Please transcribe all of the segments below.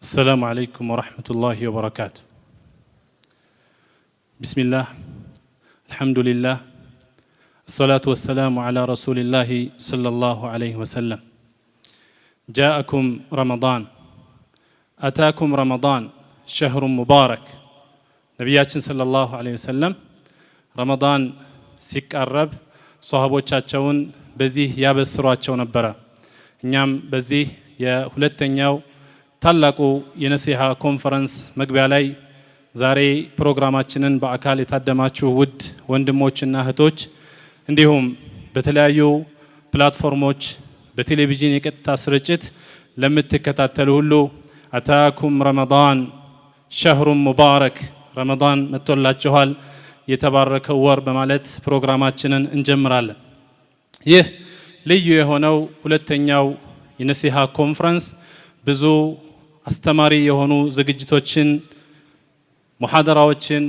السلام عليكم ورحمة الله وبركاته. بسم الله، الحمد لله، الصلاة والسلام على رسول الله صلى الله عليه وسلم. جاءكم رمضان، أتاكم رمضان شهر مبارك. نبياتنا صلى الله عليه وسلم رمضان ሲቃረብ ሷሃቦቻቸውን በዚህ ያበስሯቸው ነበር። እኛም በዚህ የሁለተኛው ታላቁ የነሲሃ ኮንፈረንስ መግቢያ ላይ ዛሬ ፕሮግራማችንን በአካል የታደማችሁ ውድ ወንድሞችና እህቶች እንዲሁም በተለያዩ ፕላትፎርሞች በቴሌቪዥን የቀጥታ ስርጭት ለምትከታተሉ ሁሉ አታኩም ረመዳን ሸህሩ ሙባረክ፣ ረመዳን መጥቶላችኋል የተባረከው ወር በማለት ፕሮግራማችንን እንጀምራለን። ይህ ልዩ የሆነው ሁለተኛው የነሲሃ ኮንፈረንስ ብዙ አስተማሪ የሆኑ ዝግጅቶችን፣ ሙሐደራዎችን፣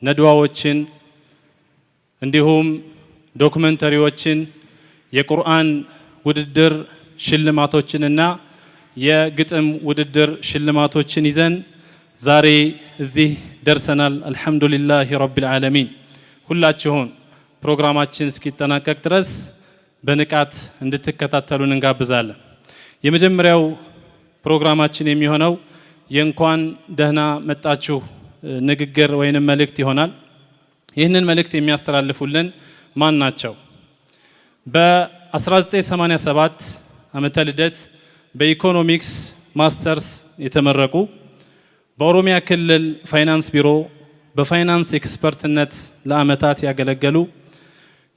ነድዋዎችን እንዲሁም ዶክመንተሪዎችን፣ የቁርአን ውድድር ሽልማቶችንና የግጥም ውድድር ሽልማቶችን ይዘን ዛሬ እዚህ ደርሰናል። አልሐምዱሊላህ ረቢል ዓለሚን። ሁላችሁም ፕሮግራማችን እስኪጠናቀቅ ድረስ በንቃት እንድትከታተሉን እንጋብዛለን። የመጀመሪያው ፕሮግራማችን የሚሆነው የእንኳን ደህና መጣችሁ ንግግር ወይንም መልእክት ይሆናል። ይህንን መልእክት የሚያስተላልፉልን ማን ናቸው? በ1987 ዓመተ ልደት በኢኮኖሚክስ ማስተርስ የተመረቁ በኦሮሚያ ክልል ፋይናንስ ቢሮ በፋይናንስ ኤክስፐርትነት ለአመታት ያገለገሉ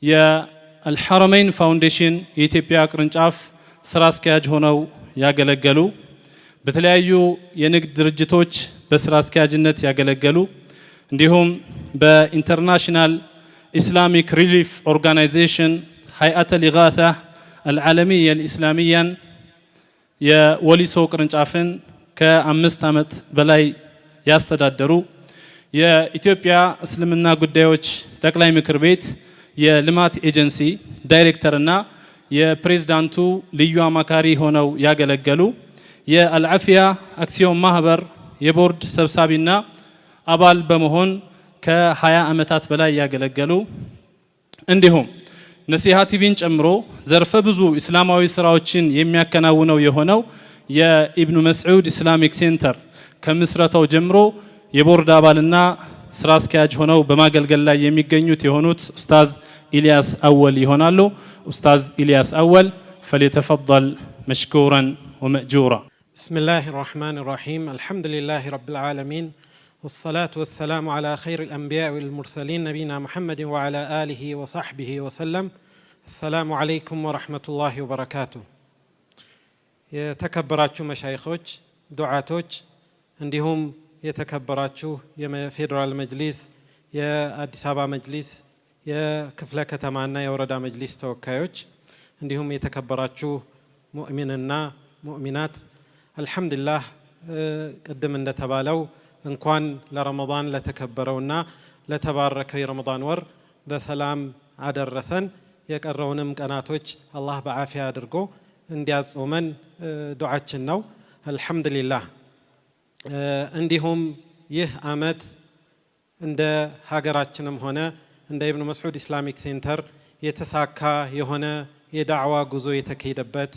የአልሐረመይን ፋውንዴሽን የኢትዮጵያ ቅርንጫፍ ስራ አስኪያጅ ሆነው ያገለገሉ፣ በተለያዩ የንግድ ድርጅቶች በስራ አስኪያጅነት ያገለገሉ፣ እንዲሁም በኢንተርናሽናል ኢስላሚክ ሪሊፍ ኦርጋናይዜሽን ሀይአተል ኢጋታ አልዓለሚያ አልኢስላሚያን የወሊሶ ቅርንጫፍን ከ5 ዓመት በላይ ያስተዳደሩ፣ የኢትዮጵያ እስልምና ጉዳዮች ጠቅላይ ምክር ቤት የልማት ኤጀንሲ ዳይሬክተርና የፕሬዝዳንቱ ልዩ አማካሪ ሆነው ያገለገሉ፣ የአልዓፊያ አክሲዮን ማህበር የቦርድ ሰብሳቢና አባል በመሆን ከ20 ዓመታት በላይ ያገለገሉ፣ እንዲሁም ነሲሃ ቲቪን ጨምሮ ዘርፈ ብዙ እስላማዊ ስራዎችን የሚያከናውነው የሆነው የኢብኑ መስዑድ ኢስላሚክ ሴንተር ከምስረታው ጀምሮ የቦርድ አባልና ስራ አስኪያጅ ሆነው በማገልገል ላይ የሚገኙት የሆኑት ኡስታዝ ኢልያስ አወል ይሆናሉ። ኡስታዝ ኢልያስ አወል فليتفضل مشكورا ومأجورا. بسم الله الرحمن الرحيم. الحمد لله رب العالمين، والصلاة والسلام على خير الأنبياء والمرسلين نبينا محمد وعلى آله وصحبه وسلم. السلام عليكم ورحمة الله وبركاته. የተከበራችሁ መሻይኾች፣ ዱዓቶች እንዲሁም የተከበራችሁ የፌዴራል መጅሊስ፣ የአዲስ አበባ መጅሊስ፣ የክፍለ ከተማና የወረዳ መጅሊስ ተወካዮች እንዲሁም የተከበራችሁ ሙእሚንና ሙእሚናት፣ አልሐምዱሊላህ ቅድም እንደተባለው እንኳን ለረመዳን ለተከበረውና ለተባረከው የረመዳን ወር በሰላም አደረሰን። የቀረውንም ቀናቶች አላህ በአፊያ አድርጎ እንዲያጾመን ዱዓችን ነው። አልሐምዱሊላህ። እንዲሁም ይህ አመት እንደ ሀገራችንም ሆነ እንደ ኢብኑ መስዑድ ኢስላሚክ ሴንተር የተሳካ የሆነ የዳዕዋ ጉዞ የተካሄደበት፣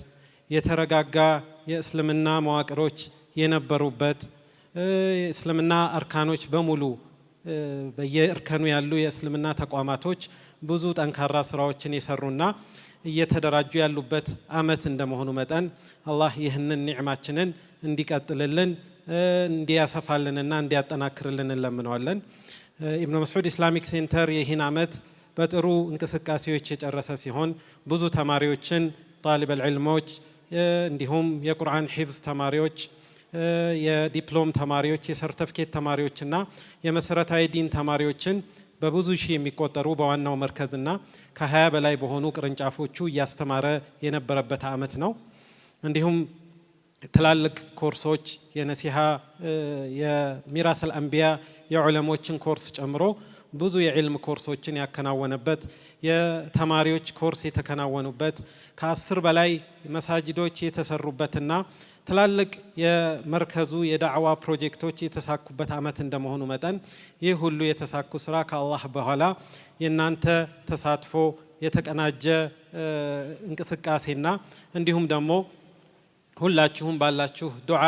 የተረጋጋ የእስልምና መዋቅሮች የነበሩበት፣ የእስልምና አርካኖች በሙሉ በየእርከኑ ያሉ የእስልምና ተቋማቶች ብዙ ጠንካራ ስራዎችን የሰሩና እየተደራጁ ያሉበት አመት እንደመሆኑ መጠን አላህ ይህንን ኒዕማችንን እንዲቀጥልልን እንዲያሰፋልንና እንዲያጠናክርልን እንለምነዋለን። ኢብኑ መስዑድ ኢስላሚክ ሴንተር ይህን አመት በጥሩ እንቅስቃሴዎች የጨረሰ ሲሆን ብዙ ተማሪዎችን ጣሊበል ዒልሞች እንዲሁም የቁርአን ሒፍዝ ተማሪዎች፣ የዲፕሎም ተማሪዎች፣ የሰርተፍኬት ተማሪዎችና የመሰረታዊ ዲን ተማሪዎችን በብዙ ሺህ የሚቆጠሩ በዋናው መርከዝና ከ20 በላይ በሆኑ ቅርንጫፎቹ እያስተማረ የነበረበት አመት ነው። እንዲሁም ትላልቅ ኮርሶች የነሲሃ የሚራሰል አንቢያ የዑለሞችን ኮርስ ጨምሮ ብዙ የዕልም ኮርሶችን ያከናወነበት፣ የተማሪዎች ኮርስ የተከናወኑበት፣ ከ10 በላይ መሳጅዶች የተሰሩበትና ትላልቅ የመርከዙ የዳዕዋ ፕሮጀክቶች የተሳኩበት አመት እንደመሆኑ መጠን ይህ ሁሉ የተሳኩ ስራ ከአላህ በኋላ የናንተ ተሳትፎ የተቀናጀ እንቅስቃሴና እንዲሁም ደግሞ ሁላችሁም ባላችሁ ዱዓ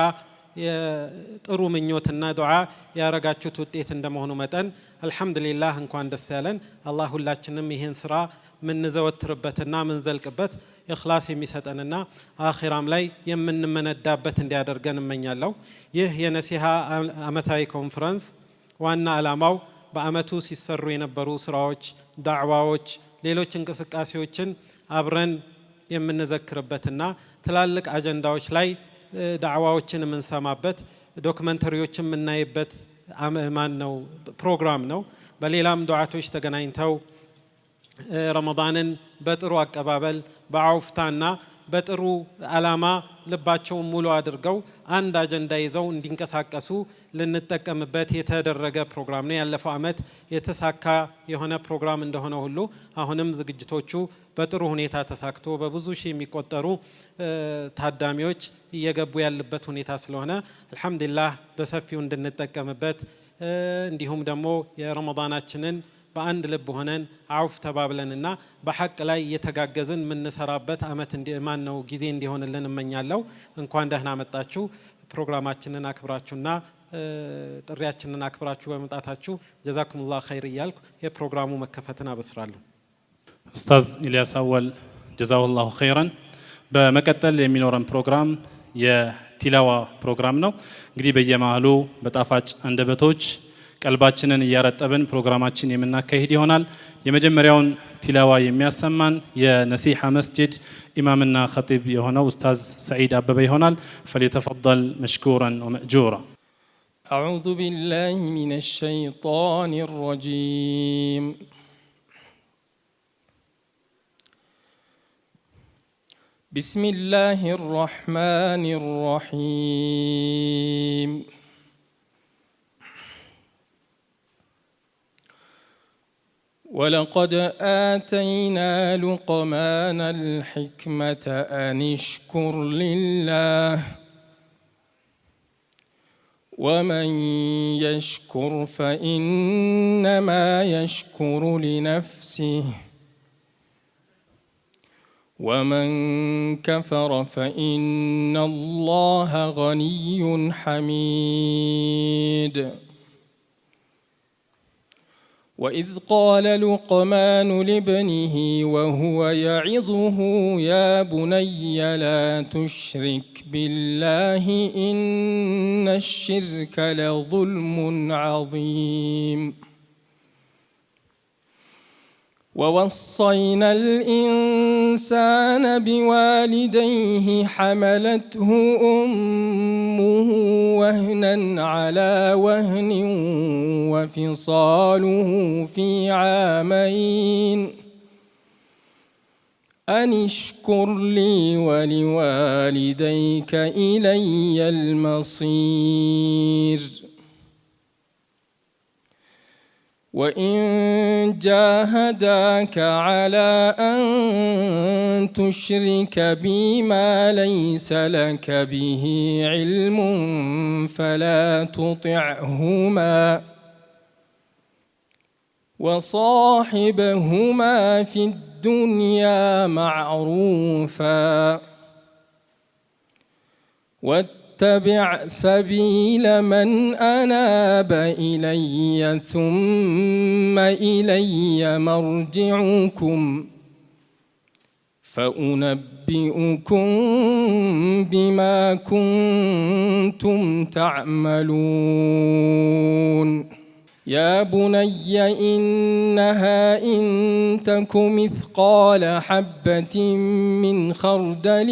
የጥሩ ምኞትና ዱዓ ያረጋችሁት ውጤት እንደመሆኑ መጠን አልহামዱሊላህ እንኳን ደስ ያለን። አላህ ሁላችንም ይህን ስራ ምንዘወትርበትና ምንዘልቅበት ኢኽላስ የሚሰጠንና አኺራም ላይ የምንመነዳበት እንዲያደርገን እመኛለሁ። ይህ የነሲሃ አመታዊ ኮንፈረንስ ዋና ዓላማው በአመቱ ሲሰሩ የነበሩ ስራዎች፣ ዳዕዋዎች፣ ሌሎች እንቅስቃሴዎችን አብረን የምንዘክርበትና ትላልቅ አጀንዳዎች ላይ ዳዕዋዎችን የምንሰማበት ዶክመንተሪዎችን የምናይበት ማነው ፕሮግራም ነው። በሌላም ዱዓቶች ተገናኝተው ረመዳንን በጥሩ አቀባበል በአውፍታና በጥሩ ዓላማ ልባቸውን ሙሉ አድርገው አንድ አጀንዳ ይዘው እንዲንቀሳቀሱ ልንጠቀምበት የተደረገ ፕሮግራም ነው። ያለፈው አመት የተሳካ የሆነ ፕሮግራም እንደሆነ ሁሉ አሁንም ዝግጅቶቹ በጥሩ ሁኔታ ተሳክቶ በብዙ ሺህ የሚቆጠሩ ታዳሚዎች እየገቡ ያለበት ሁኔታ ስለሆነ አልহামዱሊላህ በሰፊው እንድንጠቀምበት እንዲሁም ደግሞ የረመዳናችንን በአንድ ልብ ሆነን አውፍ ተባብለንና በሐቅ ላይ እየተጋገዝን የምንሰራበት አመት ማን ነው ጊዜ እንዲሆንልን እመኛለሁ። እንኳን ደህና መጣችሁ። ፕሮግራማችንን አክብራችሁና ጥሪያችንን አክብራችሁ በመምጣታችሁ ጀዛኩሙላህ ኸይር እያልኩ የፕሮግራሙ መከፈትን አበስራለሁ። ኡስታዝ ኢልያስ አወል ጀዛሁላሁ ኸይራን። በመቀጠል የሚኖረን ፕሮግራም የቲላዋ ፕሮግራም ነው። እንግዲህ በየመሃሉ በጣፋጭ አንደበቶች ቀልባችንን እያረጠብን ፕሮግራማችን የምናካሂድ ይሆናል። የመጀመሪያውን ቲላዋ የሚያሰማን የነሲሃ መስጂድ ኢማምና ኸጢብ የሆነው ኡስታዝ ሰዒድ አበበ ይሆናል። ፈሊተፈضል መሽኩራን ወመእጁራ። አዑዙ ቢላሂ ሚነ ሸይጣኒ ረጂም ቢስሚላሂ ረሕማኒ ረሒም ولقد آتينا لقمان الحكمة أن اشكر لله ومن يشكر فإنما يشكر لنفسه ومن كفر فإن الله غني حميد. وإذ قال لقمان لابنه وهو يعظه يا بني لا تشرك بالله إن الشرك لظلم عظيم. ووصينا الإنسان بوالديه حملته أمه وهنا على وهن وفصاله في عامين أن اشكر لي ولوالديك إلي المصير. وإن جاهداك على أن تشرك بي ما ليس لك به علم فلا تطعهما وصاحبهما في الدنيا معروفا واتبع سبيل من أناب إلي ثم إلي مرجعكم فأنبئكم بما كنتم تعملون. يا بني إنها إن تك مثقال حبة من خردل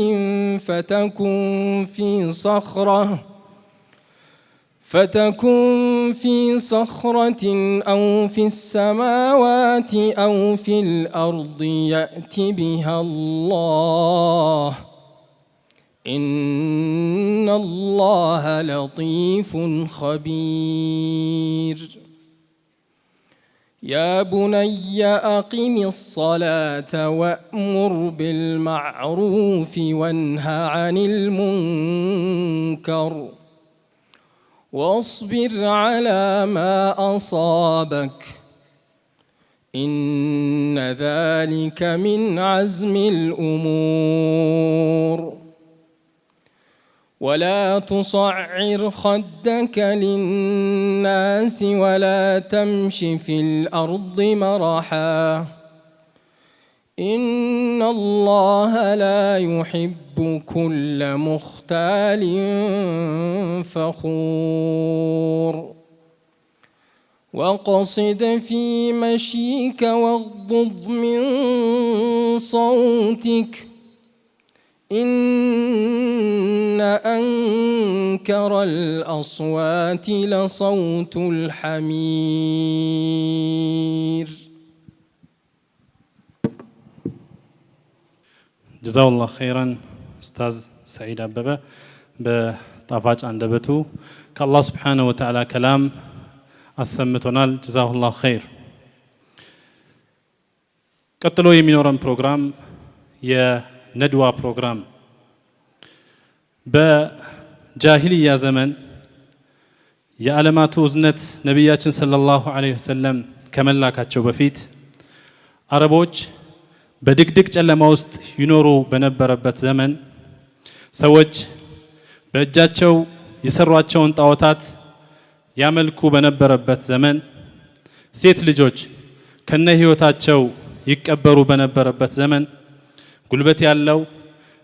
فتكن في صخرة أو في السماوات أو في الأرض يأت بها الله إن الله لطيف خبير. يا بني أقم الصلاة وأمر بالمعروف وانه عن المنكر واصبر على ما أصابك إن ذلك من عزم الأمور ولا تصعر خدك للناس ولا تمش في الأرض مرحا إن الله لا يحب كل مختال فخور واقصد في مشيك واغضض من صوتك إن أنكر الأصوات لصوت الحمير جزاه الله خيرا أستاذ سعيد أببة بطافاج عندبتو كالله سبحانه وتعالى كلام أسمتونال جزاه الله خير قتلو يمينورن بروغرام يا ندوة بروغرام بجاهلية زمن يا علاماتو زنت نبياتنا صلى الله عليه وسلم كملاكاتشو بفيت عربوች በድቅድቅ ጨለማ ውስጥ ይኖሩ በነበረበት ዘመን ሰዎች በእጃቸው የሰሯቸውን ጣዖታት ያመልኩ በነበረበት ዘመን ሴት ልጆች ከነ ህይወታቸው ይቀበሩ በነበረበት ዘመን ጉልበት ያለው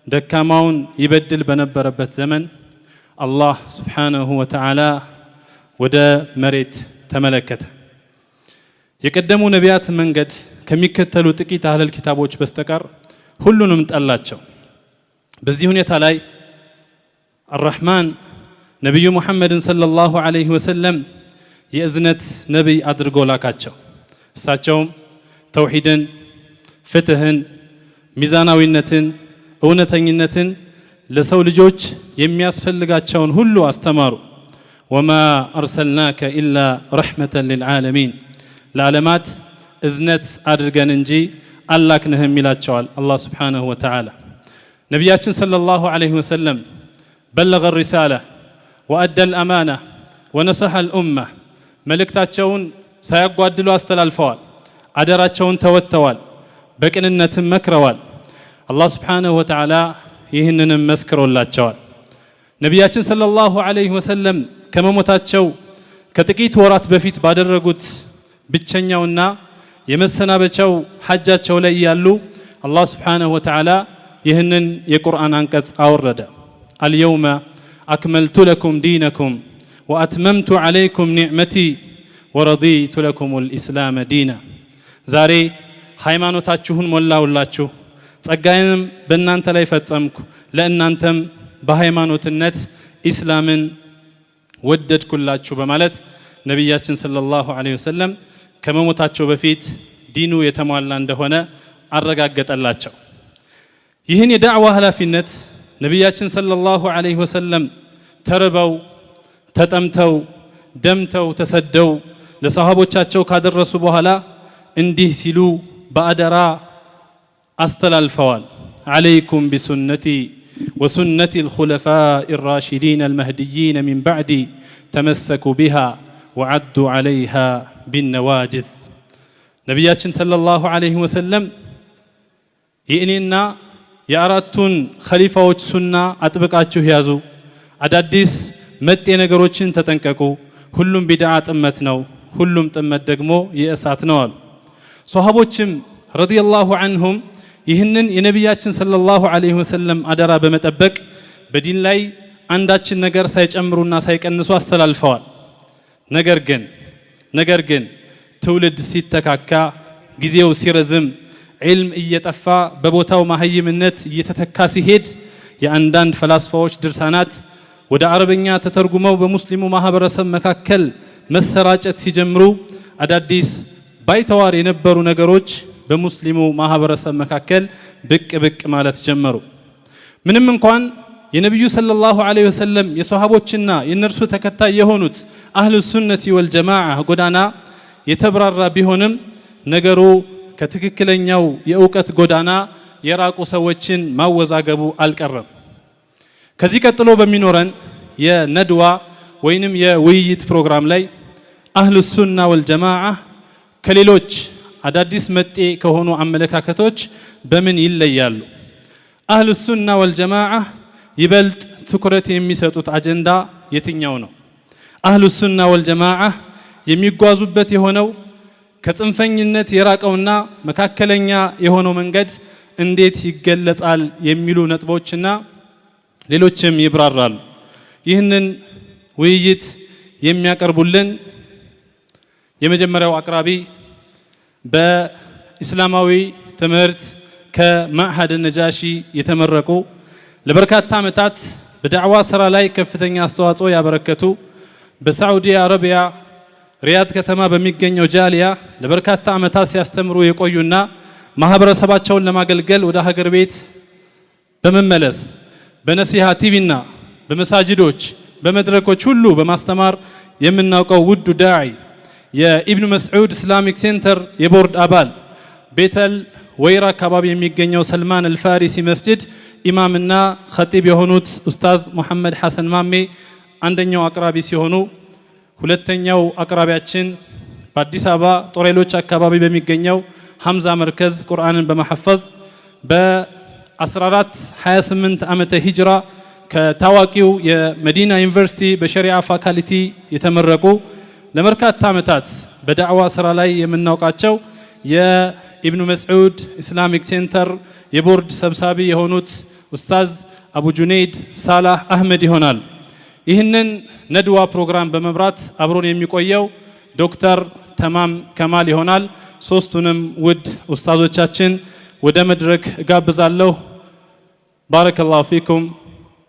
ደካማውን ይበድል በነበረበት ዘመን አላህ Subhanahu Wa Ta'ala ወደ መሬት ተመለከተ የቀደሙ ነቢያት መንገድ ከሚከተሉ ጥቂት አህለል ኪታቦች በስተቀር ሁሉንም ጠላቸው በዚህ ሁኔታ ላይ الرحمن ነብዩ መሐመድን ሰለላሁ ዐለይሂ ወሰለም የእዝነት ነብይ አድርጎ ላካቸው እሳቸውም ተውሂድን ፍትህን ሚዛናዊነትን እውነተኝነትን ለሰው ልጆች የሚያስፈልጋቸውን ሁሉ አስተማሩ وما أرسلناك إلا رحمة للعالمين ለዓለማት እዝነት አድርገን እንጂ አላክንህም ይላቸዋል አላህ Subhanahu Wa Ta'ala ነብያችን ሰለላሁ ዐለይሂ ወሰለም بلغ الرسالة وأدى الأمانة ونصح الأمة መልእክታቸውን ሳያጓድሉ አስተላልፈዋል አደራቸውን ተወጥተዋል በቅንነትም መክረዋል አላህ Subhanahu Wa Ta'ala ይህንንም መስክሮላቸዋል ነብያችን ሰለላሁ ዐለይሂ ወሰለም ከመሞታቸው ከጥቂት ወራት በፊት ባደረጉት ብቸኛውና የመሰናበቻው ሐጃቸው ላይ ያሉ አላህ Subhanahu Wa Ta'ala ይህንን የቁርአን አንቀጽ አወረደ اليوم أكملت لكم دينكم وأتممت عليكم نعمتي ورضيت لكم الإسلام دينا ዛሬ ሃይማኖታችሁን ሞላውላችሁ ጸጋዬንም በእናንተ ላይ ፈጸምኩ ለእናንተም በሃይማኖትነት ኢስላምን ወደድኩላችሁ በማለት ነብያችን ሰለላሁ ዐለይሂ ወሰለም ከመሞታቸው በፊት ዲኑ የተሟላ እንደሆነ አረጋገጠላቸው ይህን የዳዕዋ ኃላፊነት ነብያችን ሰለላሁ ዐለይሂ ወሰለም ተርበው ተጠምተው ደምተው ተሰደው ለሰሃቦቻቸው ካደረሱ በኋላ እንዲህ ሲሉ በአደራ አስተላልፈዋል عليكم بسنتي وسنة الخلفاء الراشدين المهديين من بعدي تمسكوا بها وعدوا عليها بالنواجذ ነብያችን ሰለላሁ ዐለይሂ ወሰለም የእኔና የአራቱን ኸሊፋዎች ሱና አጥብቃችሁ ያዙ አዳዲስ መጤ ነገሮችን ተጠንቀቁ ሁሉም ቢድዓ ጥመት ነው ሁሉም ጥመት ደግሞ የእሳት ነው አሉ ሷሃቦችም ረዲየላሁ ዐንሁም ይህንን የነብያችን ሰለላሁ ዐለይሂ ወሰለም አደራ በመጠበቅ በዲን ላይ አንዳችን ነገር ሳይጨምሩና ሳይቀንሱ አስተላልፈዋል ነገር ግን ትውልድ ሲተካካ ጊዜው ሲረዝም ዒልም እየጠፋ በቦታው ማህይምነት እየተተካ ሲሄድ የአንዳንድ ፈላስፋዎች ድርሳናት ወደ አረብኛ ተተርጉመው በሙስሊሙ ማህበረሰብ መካከል መሰራጨት ሲጀምሩ አዳዲስ ባይተዋር የነበሩ ነገሮች በሙስሊሙ ማህበረሰብ መካከል ብቅ ማለት ጀመሩ ምንም እንኳን የነብዩ ሰለላሁ ዐለይሂ ወሰለም የሷሃቦችና የነርሱ ተከታይ የሆኑት አህሉ ሱነቲ ወልጀማዓ ጎዳና የተብራራ ቢሆንም ነገሩ ከትክክለኛው የእውቀት ጎዳና የራቁ ሰዎችን ማወዛገቡ አልቀረም። ከዚህ ቀጥሎ በሚኖረን የነድዋ ወይንም የውይይት ፕሮግራም ላይ አህሉ ሱና ወልጀማዓ ከሌሎች አዳዲስ መጤ ከሆኑ አመለካከቶች በምን ይለያሉ? አህሉ ሱና ወልጀማዓ ይበልጥ ትኩረት የሚሰጡት አጀንዳ የትኛው ነው? አህሉ ሱና ወልጀማዓ የሚጓዙበት የሆነው ከጽንፈኝነት የራቀውና መካከለኛ የሆነው መንገድ እንዴት ይገለጻል የሚሉ ነጥቦችና ሌሎችም ይብራራሉ። ይህንን ውይይት የሚያቀርቡልን የመጀመሪያው አቅራቢ በእስላማዊ ትምህርት ከማዕሀድ ነጃሺ የተመረቁ ለበርካታ ዓመታት በዳዕዋ ስራ ላይ ከፍተኛ አስተዋጽኦ ያበረከቱ በሳዑዲ አረቢያ ሪያድ ከተማ በሚገኘው ጃሊያ ለበርካታ ዓመታት ሲያስተምሩ የቆዩና ማህበረሰባቸውን ለማገልገል ወደ ሀገር ቤት በመመለስ በነሲሃ ቲቪና በመሳጅዶች በመድረኮች ሁሉ በማስተማር የምናውቀው ውዱ ዳዒ የኢብኑ መስዑድ ኢስላሚክ ሴንተር የቦርድ አባል ቤተል ወይራ አካባቢ የሚገኘው ሰልማን አልፋሪሲ መስጂድ ኢማምና ኸጢብ የሆኑት ኡስታዝ መሐመድ ሐሰን ማሜ አንደኛው አቅራቢ ሲሆኑ ሁለተኛው አቅራቢያችን በአዲስ አበባ ጦሬሎች አካባቢ በሚገኘው ሐምዛ መርከዝ ቁርአንን በመሐፈዝ በ1428 ዓመተ ሂጅራ ከታዋቂው የመዲና ዩኒቨርሲቲ በሸሪዓ ፋካልቲ የተመረቁ ለበርካታ ዓመታት በዳዕዋ ስራ ላይ የምናውቃቸው የኢብኑ መስዑድ ኢስላሚክ ሴንተር የቦርድ ሰብሳቢ የሆኑት ኡስታዝ አቡ ጁነይድ ሳላህ አህመድ ይሆናል። ይህንን ነድዋ ፕሮግራም በመብራት አብሮን የሚቆየው ዶክተር ተማም ከማል ይሆናል። ሶስቱንም ውድ ኡስታዞቻችን ወደ መድረክ እጋብዛለሁ። ባረከላሁ ፊኩም።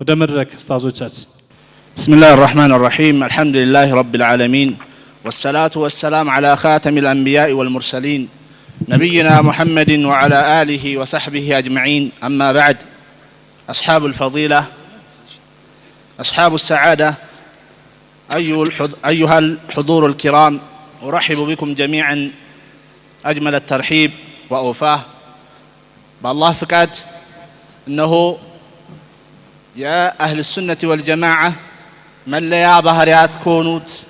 ወደ መድረክ ኡስታዞቻችን። بسم الله الرحمن الرحيم الحمد لله رب العالمين والصلاة والسلام على خاتم الأنبياء والمرسلين نبينا محمد وعلى آله وصحبه أجمعين أما بعد أصحاب الفضيلة أصحاب السعادة أيها الحضور الكرام أرحب بكم جميعا أجمل الترحيب وأوفاه بالله فقد أنه يا أهل السنة والجماعة من ليا بهريات كونوت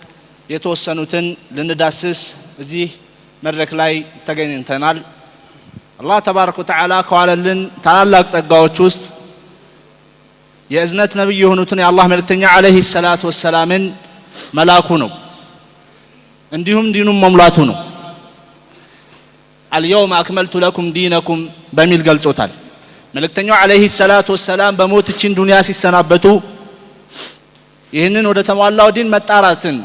يتوسنوتن لنداسس زيه مدرك لاي تገኝተናል። الله تبارك وتعالى قال لن ታላላቅ ጸጋዎች ውስጥ የእዝነት ነብይ የሆኑትን የአላህ መልእክተኛ አለይሂ ሰላቱ ወሰላምን መላኩ ነው። እንዲሁም ዲኑን መሙላቱ ነው። اليوم أكملت لكم دينكم በሚል ገልጾታል። መልእክተኛው አለይሂ ሰላቱ ወሰላም በሞት እቺን ዱንያ ሲሰናበቱ ይህንን ወደ ተሟላው ዲን መጣራትን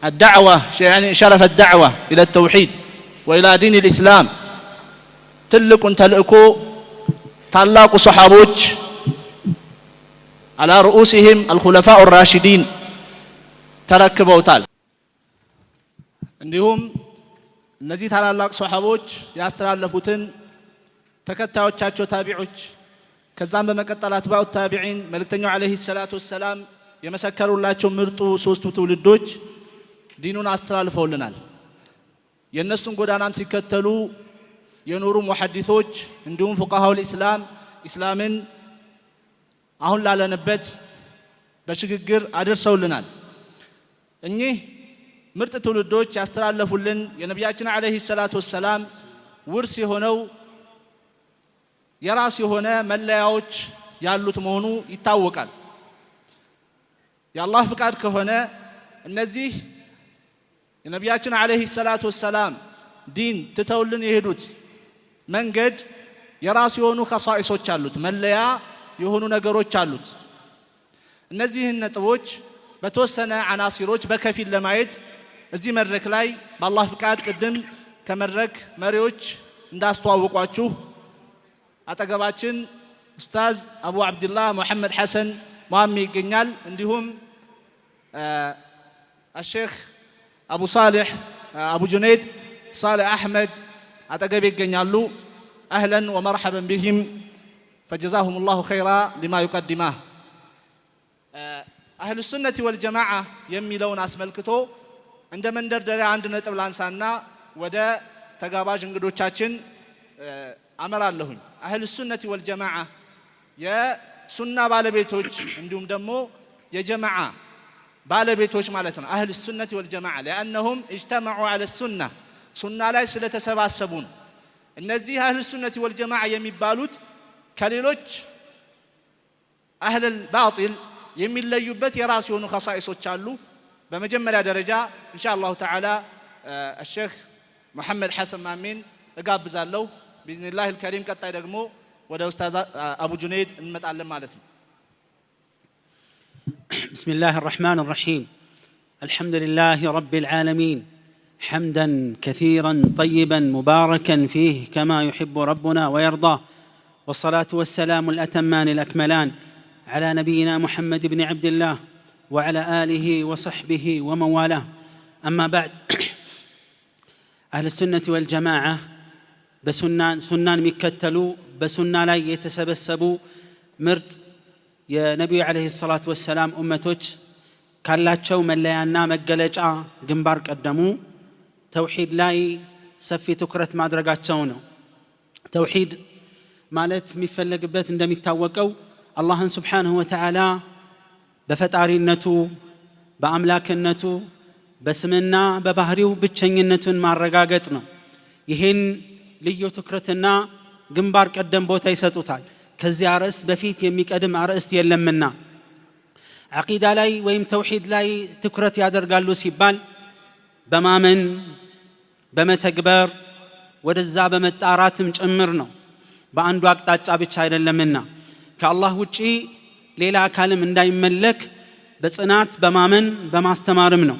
الدعوة يعني شرف الدعوة إلى التوحيد وإلى دين الإسلام تلقون تلقو ታላቁ صحابوች على رؤوسهم الخلفاء الراشدين ተረክበውታል። እንዲሁም እነዚህ ታላላቅ ሷሃቦች ያስተላለፉትን ተከታዮቻቸው ታቢዖች ከዛም በመቀጠል አትባዑ ታቢዒን መልእክተኛው አለይሂ ሰላቱ ወሰላም የመሰከሩላቸው ምርጡ ሶስቱ ትውልዶች ዲኑን አስተላልፈውልናል። የነሱን ጎዳናም ሲከተሉ የኖሩ ሙሐዲሶች እንዲሁም ፉቃሃውል ኢስላምን አሁን ላለንበት በሽግግር አድርሰውልናል። እኚህ ምርጥ ትውልዶች ያስተላለፉልን የነቢያችን አለይሂ ሰላቱ ወሰላም ውርስ የሆነው የራስ የሆነ መለያዎች ያሉት መሆኑ ይታወቃል። የአላህ ፍቃድ ከሆነ እነዚህ የነቢያችን አለይሂ ሰላቱ ወሰላም ዲን ትተውልን የሄዱት መንገድ የራስ የሆኑ ኸሳኢሶች አሉት፣ መለያ የሆኑ ነገሮች አሉት። እነዚህን ነጥቦች በተወሰነ አናሲሮች በከፊል ለማየት እዚህ መድረክ ላይ በአላህ ፍቃድ ቅድም ከመድረክ መሪዎች እንዳስተዋወቋችሁ አጠገባችን ኡስታዝ አቡ አብዱላህ መሐመድ ሐሰን ማሚ ይገኛል። እንዲሁም الشيخ أبو صالح أبو جنيد صالح أحمد أتقبل يجنيالو أهلا ومرحبا بهم فجزاهم الله خيرا لما يقدمه. أهل السنة والجماعة يمي لون أسمى الكتو እንደ መንደርደሪያ አንድ ነጥብ ላንሳና ወደ ተጋባዥ እንግዶቻችን አመራለሁኝ። አህሉ ሱነቲ ወልጀማዓ የሱና ባለቤቶች እንዲሁም ደግሞ የጀማዓ ባለቤቶች ማለት ነው። አህሉ ሱነቲ ወልጀማዓ لانهم اجتمعوا على السنه ሱና ላይ ስለተሰባሰቡ ነው። እነዚህ አህሉ ሱነቲ ወልጀማዓ የሚባሉት ከሌሎች አህለል ባጢል የሚለዩበት የራሱ የሆኑ ኸሳኢሶች አሉ። በመጀመሪያ ደረጃ ኢንሻአላሁ ተዓላ الشيخ محمد حسن مامين እጋብዛለሁ باذنillah الكريم። ቀጣይ ደግሞ ወደ ኡስታዝ አቡ ጁነይድ እንመጣለን ማለት ነው። بسم الله الرحمن الرحيم الحمد لله رب العالمين حمدا كثيرا طيبا مباركا فيه كما يحب ربنا ويرضاه والصلاة والسلام الأتمان الأكملان على نبينا محمد بن عبد الله وعلى آله وصحبه ومن والاه أما بعد أهل السنة والجماعة بسنان مكتلوا بسنة لا يتسبسبوا مرت يا نبي عليه الصلاة والسلام أمتوج كالاتشو من ليانا مقلجا جنبار قدموا توحيد لاي سفي تكرت ما درجاتشونه توحيد مالت ميفلقبت عندما يتاوقوا الله سبحانه وتعالى بفتارينته بأملاكنته بسمنا ببهريو بتشنينتون مع الرقاقتنا يهين ليو تكرتنا جنبار قدم بوتا يسطوتال كزي عرس بفيت يميك أدم عرس يلمنا عقيدة لاي ويم توحيد لاي تكرت يادر قالو سيبال بمامن بمتكبر ودزا بمتاراتم جمرنا بأندو أقطاع ብቻ አይደለምና ከአላህ ውጪ ሌላ አካልም እንዳይመለክ በጽናት በማመን በማስተማርም ነው።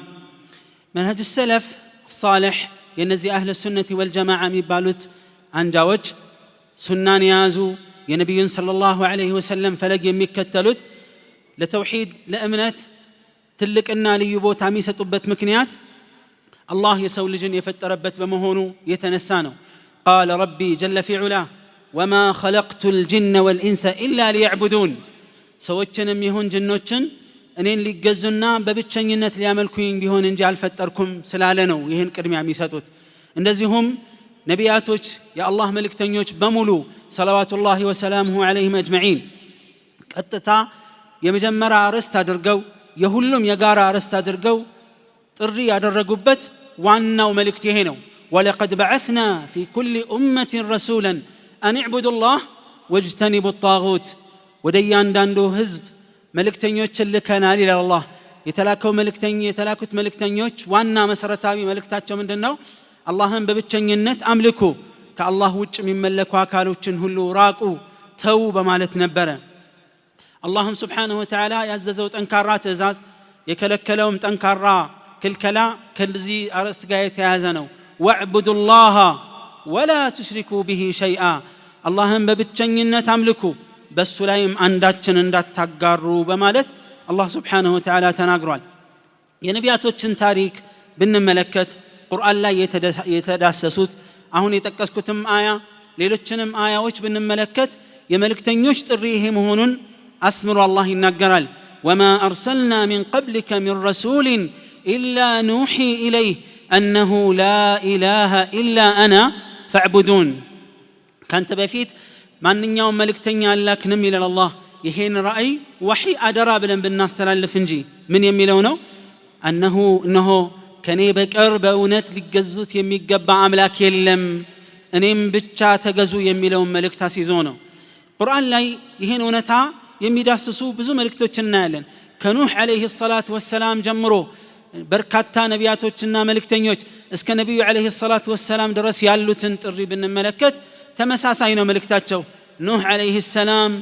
መንሀጅ ሰለፍ ሷሊህ የነዚህ አህለ ሱነቲ ወልጀማዓ የሚባሉት አንጃዎች ሱናን የያዙ የነቢዩን ሰለላሁ ዐለይሂ ወሰለም ፈለግ የሚከተሉት ለተውሂድ ለእምነት ትልቅና ልዩ ቦታ የሚሰጡበት ምክንያት አላህ የሰው ልጅን የፈጠረበት በመሆኑ የተነሳ ነው። ቃለ ረቢ ጀለ ፊ ዑላ وما خلقت الجن والإنس إلا ليعبدون سوچنم يهون جنوچن እኔን ሊገዙና በብቸኝነት ሊያመልኩኝ ቢሆን እንጂ አልፈጠርኩም ስላለ ነው ይሄን ቅድሚያ የሚሰጡት። እንደዚሁም ነቢያቶች የአላህ መልእክተኞች በሙሉ ሰለዋቱላሂ ወሰላሙሁ ዐለይሂም አጅመዒን ቀጥታ የመጀመሪያ አርዕስት አድርገው የሁሉም የጋራ አርዕስት አድርገው ጥሪ ያደረጉበት ዋናው መልእክት ይሄ ነው። ወለቀድ በዐስና ፊ ኩሊ ኡመቲን ረሱላን أن اعبدوا الله واجتنبوا الطاغوت وديانداندو ህዝብ መልእክተኞችን ልከናል ይላል አላህ። የተላኩት መልእክተኞች ዋና መሰረታዊ መልእክታቸው ምንድነው? አላህን በብቸኝነት አምልኩ፣ ከአላህ ውጭ የሚመለኩ አካሎችን ሁሉ ራቁ፣ ተው በማለት ነበረ። አላህም ሱብሓነሁ ወተዓላ ያዘዘው ጠንካራ ትእዛዝ የከለከለውም ጠንካራ ክልከላ ከዚህ አርዕስት ጋር የተያያዘ ነው። ወዕቡዱላህ ወላ ትሽሪኩ ቢሂ ሸይአ አላህን በብቸኝነት አምልኩ በሱ ላይም አንዳችን እንዳታጋሩ በማለት አላህ ሱብሓነሁ ወተዓላ ተናግሯል። የነቢያቶችን ታሪክ ብንመለከት ቁርአን ላይ የተዳሰሱት አሁን የጠቀስኩትም አያ ሌሎችንም አያዎች ብንመለከት የመልእክተኞች ጥሪ ይሄ መሆኑን አስምሮ አላህ ይናገራል። ወማ አርሰልና ሚን ቀብሊከ ሚን ረሱሊን ኢላ ኑሒ ኢለይህ أنه لا إله إلا أنا فاعبدون كانت بفيت ማንኛውም መልእክተኛ አላክንም ይላል አላህ። ይሄን ራእይ ወህይ አደራ ብለን ብናስተላልፍ እንጂ ምን የሚለው ነው? እነሆ ከኔ በቀር በእውነት ሊገዙት የሚገባ አምላክ የለም እኔም ብቻ ተገዙ የሚለውን መልእክት አስይዞ ነው። ቁርአን ላይ ይሄን እውነታ የሚዳስሱ ብዙ መልእክቶች እናያለን። ከኑህ ዐለይሂ ሰላቱ ወሰላም ጀምሮ በርካታ ነቢያቶችና መልእክተኞች እስከ ነቢዩ ዐለይሂ ሰላቱ ወሰላም ድረስ ያሉትን ጥሪ ብንመለከት ተመሳሳይ ነው መልእክታቸው። ኑህ ዐለይሂ ሰላም፣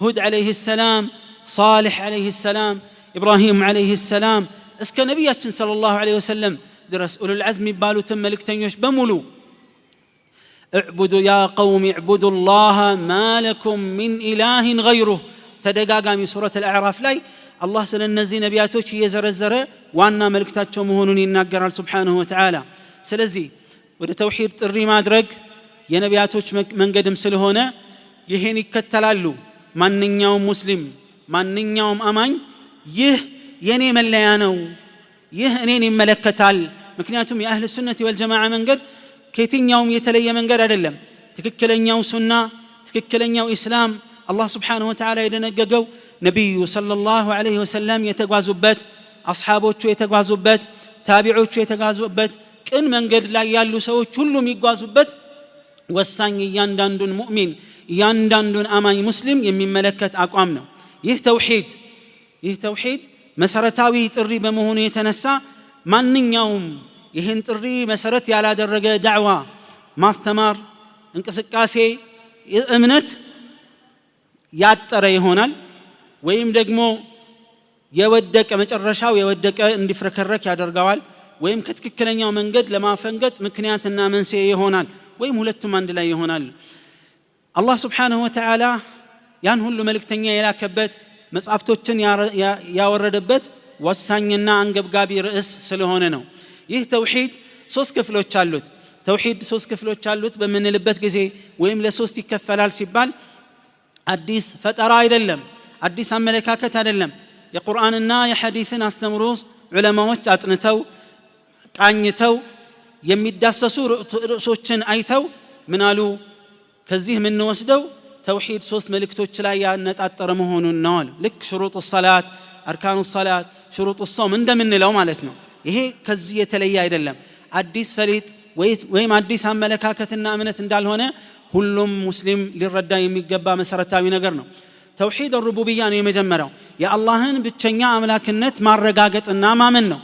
ሁድ ዐለይሂ ሰላም፣ ሷሊህ ዐለይሂ ሰላም፣ ኢብራሂም ዐለይሂ ሰላም እስከ ነቢያችን ሰለላሁ ዐለይሂ ወሰለም ድረስ ኡሉል ዐዝም የሚባሉትን መልእክተኞች በሙሉ እዕቡዱ ያ ቀውም እዕቡዱ ላህ ማ ለኩም ሚን ኢላሂን ገይሩህ ተደጋጋሚ ሱረት አልአዕራፍ ላይ አላህ ስለ እነዚህ ነቢያቶች እየዘረዘረ ዋና መልእክታቸው መሆኑን ይናገራል ሱብሓነሁ ወተዓላ። ስለዚህ ወደ ተውሂድ ጥሪ ማድረግ የነቢያቶች መንገድም ስለሆነ ይሄን ይከተላሉ ማንኛውም ሙስሊም ማንኛውም አማኝ። ይህ የኔ መለያ ነው፣ ይህ እኔን ይመለከታል ምክንያቱም የአህል ሱነት ወልጀማዓ መንገድ ከየትኛውም የተለየ መንገድ አይደለም ትክክለኛው ሱና ትክክለኛው ኢስላም አላህ Subhanahu Wa Ta'ala የደነገገው ነብዩ ሰለላሁ ዐለይሂ ወሰለም የተጓዙበት አስሐቦቹ የተጓዙበት ታቢዖቹ የተጓዙበት ቅን መንገድ ላይ ያሉ ሰዎች ሁሉ የሚጓዙበት ወሳኝ እያንዳንዱን ሙእሚን እያንዳንዱን አማኝ ሙስሊም የሚመለከት አቋም ነው ይህ ተውሂድ መሰረታዊ ጥሪ በመሆኑ የተነሳ ማንኛውም ይህን ጥሪ መሰረት ያላደረገ ዳዕዋ ማስተማር እንቅስቃሴ እምነት ያጠረ ይሆናል ወይም ደግሞ የወደቀ መጨረሻው የወደቀ እንዲፍረከረክ ያደርጋዋል ወይም ከትክክለኛው መንገድ ለማፈንገጥ ምክንያትና መንስኤ ይሆናል ወይም ሁለቱም አንድ ላይ ይሆናል አላህ Subhanahu Wa Ta'ala ያን ሁሉ መልእክተኛ የላከበት መጽሐፍቶችን ያወረደበት ወሳኝና አንገብጋቢ ርዕስ ስለሆነ ነው ይህ ተውሂድ ሶስት ክፍሎች አሉት ተውሂድ ሶስት ክፍሎች አሉት በመንልበት ጊዜ ወይም ለሶስት ይከፈላል ሲባል አዲስ ፈጠራ አይደለም አዲስ አመለካከት አይደለም የቁርአንና የሐዲስን አስተምሮ ዑለማዎች አጥንተው ቃኝተው የሚዳሰሱ ርዕሶችን አይተው ምናሉ ከዚህ ምን ወስደው ተውሂድ ሶስት መልእክቶች ላይ ያነጣጠረ መሆኑን ነው ልክ ሽሩጥ الصلاه አርካኑ الصلاه ሽሩጥ الصوم እንደምንለው ማለት ነው ይሄ ከዚህ የተለየ አይደለም አዲስ ፈሊጥ ወይም አዲስ አመለካከትና እምነት እንዳልሆነ ሁሉም ሙስሊም ሊረዳ የሚገባ መሰረታዊ ነገር ነው ተውሂድ الربوبيه ነው የመጀመሪያው የአላህን ብቸኛ አምላክነት ማረጋገጥና ማመን ነው